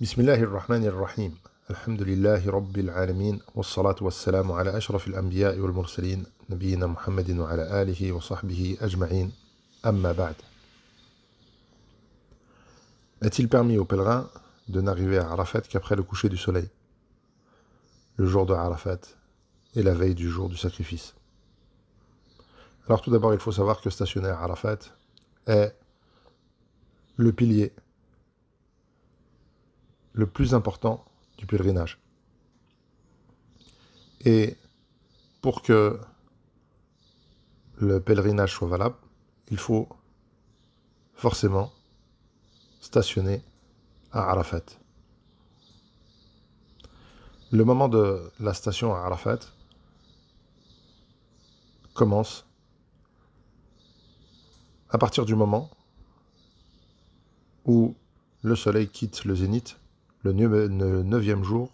Bismillahir Rahmanir Rahim. Alhamdulillahi Rabbil Alamin. Wassalatu wassalamu ala ashrafil anbiya'i wal mursalin. Nabiyyina Muhammadin wa ala alihi wa sahbihi ajma'in. Amma ba'd. Est-il permis aux pèlerins de n'arriver à Arafat qu'après le coucher du soleil, le jour de Arafat et la veille du jour du sacrifice? Alors tout d'abord, il faut savoir que stationner à Arafat est le pilier le plus important du pèlerinage. Et pour que le pèlerinage soit valable, il faut forcément stationner à Arafat. Le moment de la station à Arafat commence à partir du moment où le soleil quitte le zénith le 9e jour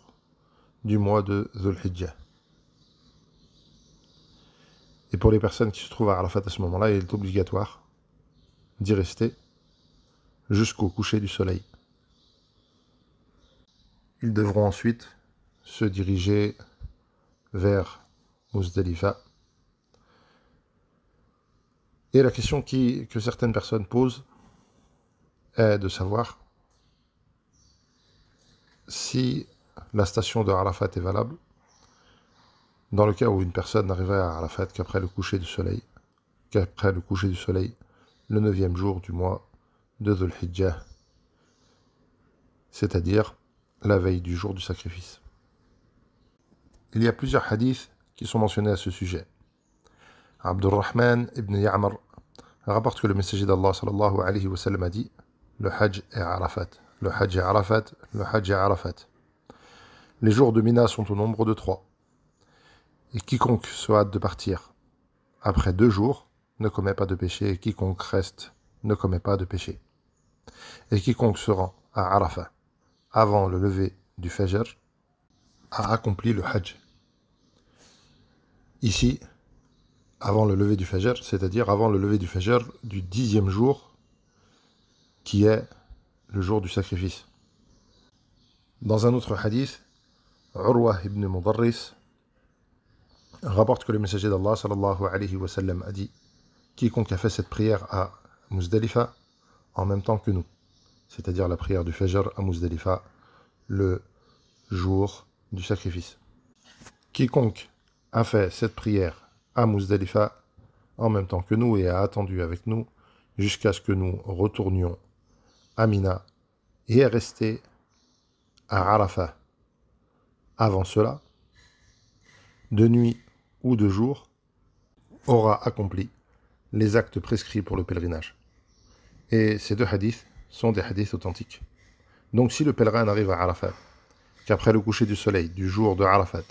du mois de Dhul Hijjah. Et pour les personnes qui se trouvent à Arafat à ce moment-là, il est obligatoire d'y rester jusqu'au coucher du soleil. Ils devront ensuite se diriger vers Muzdalifa. Et la question que certaines personnes posent est de savoir si la station de Arafat est valable dans le cas où une personne n'arriverait à Arafat qu'après le coucher du soleil, le 9e jour du mois de Dhul Hijjah, c'est-à-dire la veille du jour du sacrifice. Il y a plusieurs hadiths qui sont mentionnés à ce sujet. Abdurrahman ibn Ya'mar rapporte que le messager d'Allah sallallahu alayhi wa sallam a dit: le Hajj est à Arafat, le Hajj est à Arafat, le Hajj est à Arafat. Les jours de Mina sont au nombre de 3. Et quiconque se hâte de partir après 2 jours ne commet pas de péché, et quiconque reste ne commet pas de péché. Et quiconque se rend à Arafat avant le lever du Fajr a accompli le Hajj. Ici, avant le lever du Fajr, c'est-à-dire avant le lever du Fajr du 10e jour, qui est le jour du sacrifice. Dans un autre hadith, Urwa ibn Mudarris rapporte que le messager d'Allah sallallahu alayhi wa sallam a dit: quiconque a fait cette prière à Muzdalifa en même temps que nous, c'est-à-dire la prière du Fajr à Muzdalifa, le jour du sacrifice. Quiconque a fait cette prière à Muzdalifa en même temps que nous et a attendu avec nous jusqu'à ce que nous retournions à Mina et est resté à Arafat avant cela, de nuit ou de jour, aura accompli les actes prescrits pour le pèlerinage. Et ces 2 hadiths sont des hadiths authentiques. Donc si le pèlerin n'arrive à Arafat qu'après le coucher du soleil du jour de Arafat,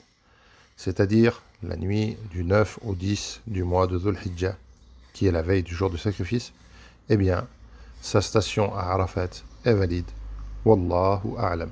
c'est-à-dire la nuit du 9 au 10 du mois de Dhul Hijjah, qui est la veille du jour du sacrifice, eh bien, sa station à Arafat est valide. Wallahu a'lam.